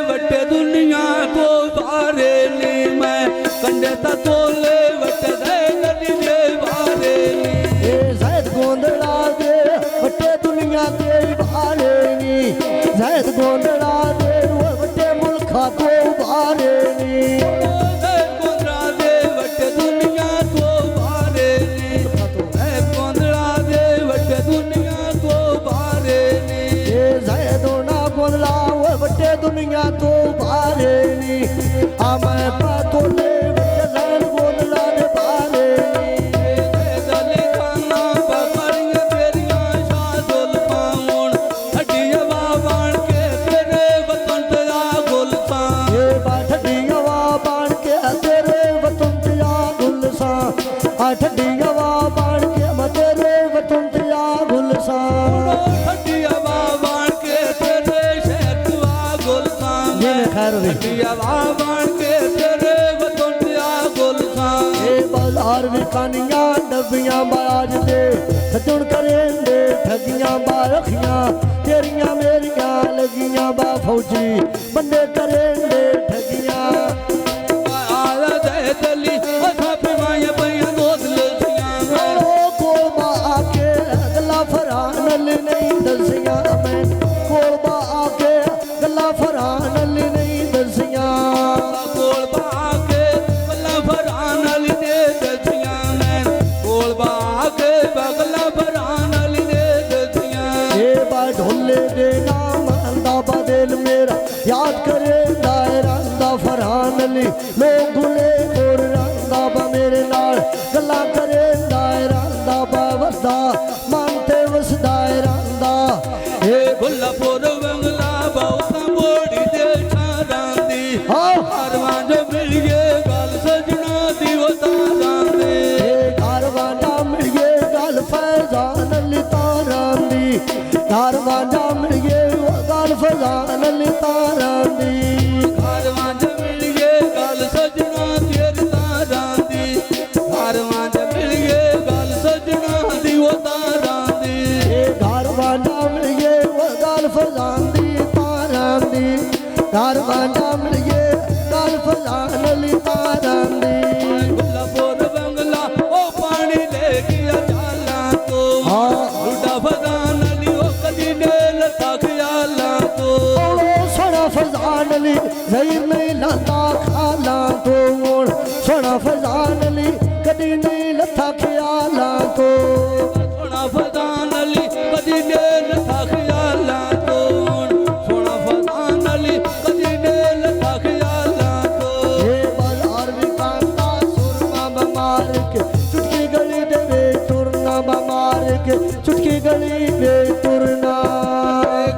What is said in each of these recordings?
वटे दुनिया तो बारे नी मैं कंडे ता तोले वटे दे नदी दे बारे नी ज़ैद गोंदड़ा दे वटे दुनिया ते बारे नी ज़ैद गोंदड़ा दे वटे मुल्खा तो बारे नी ज़ैद गोंदड़ा दे वटे दुनिया तो बारे नी ज़ैद गोंदड़ा दे वटे दुनिया तो बारे नी ज़ैदोना गोंदड़ा वटे दुनिया तो बारे नी आ मैं पातोले वटे ज़ैद गोंदड़ा दे बारे नी दली खाना बकरियां तेरियां शादुल पाउन हड्डी हवा बन के तेरे वतन ते आ गुलसा ये ठड्डी हवा बन के तेरे वतन ते आ गुलसा आ ठड्डी हवा बन के मैं तेरे वतन ते आ गुलसा हड्डी हवा बन के तेरे शहर ते आ गुलसा खैर होवे हड्डी हवा बन के तेरे वतन ते आ गुलसा बाजार विकानियां डबियां बाज दे सजण करेंदे ठगियां बारखियां तेरियां मेरियां लगियां बा फौजी बंदे करेंदे ठगियां आला दे दली अथा पिमाया पईयां दोस्त लसियां कोलबा आके गल्ला फरान नहीं दसियां मैं कोलबा आके गल्ला फरान नहीं दसियां कोल बाके बल्ला फरान अली दे दसियां मैं कोल बाके बगला फरान अली दे दसियां ये बा ढोले दे नाम अंदा बदल मेरा याद करे दायरा दा फरहान अली लोग गुले और रंदा बा मेरे नाल गल्ला करे दायरा दा बा वसदा मानते वसदा रंदा ए गुल्लापुर बंगला बहुता बोड़ी दे छारांदी हरवां जो मिल गए गल सजना दी वो तारांदी कारवाना मिलिए गल फैजान अली तारांदी कारवाना मिलिए गल फैजान अली तारांदी हरवां जो मिल गए गल सजना तेरी तारांदी हरवां जो मिल गए गल सजना दी वो तारांदी कारवाना मिलिए गल फैजान दी तारांदी कारवाना मिलिए गल फैजान अली तारांदी गुल्लापुर बंगला ओ पानी ले गया जाला तो लुटा फजान अली ओ कदी ने लता ख्याला तो सोना फैजान अली ज़हीर नहीं लाता खाला तो सोना फैजान अली कदी नहीं लथा ख्याला तो सोना फजान अली कदी ने लता ख्याला तो सोना फजान अली कदी ने लता ख्याला तो ये बाजार विकांता सुरमा बमार के चुटकी गली दे वे तुरना बमार के चुटकी गली दे तुरना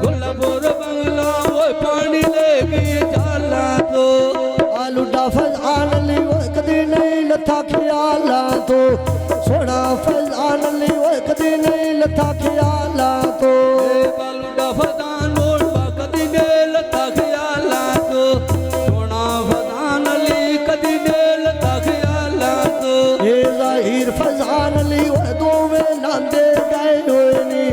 गुल्लापुर बंगला ओ पानी ले गई जाला तो आलूडा फैजान अली वो कदी नहीं लथा ख्याला तो सोना फैजान अली वो कदी नहीं लथा ख्याला तो बालूडा फजान मोड़ कदी ने लता ख्याला तो सोना फजान अली कदी ने लता ख्याला तो ये ज़हीर फैजान अली वो दोवें लांदे गए होए नी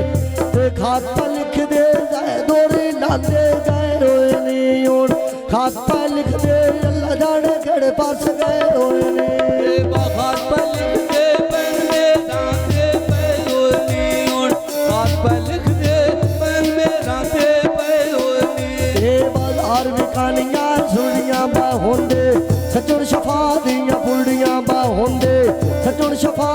ते खात पर लिख दे जाए दोरी लांदे गए होए नी हुण खात पर लिख दे अल्लाह जाने केड़े पास गए होए नी बाखात पर लिख दे पेन में दांते पे होनी उन बात पर लिख दे पेन में दांते पे होनी ये बाजार विकानियां सुड़ियां बा होंदे सचुर शफा दियां पुड़ियां बा होंदे सचुर शफा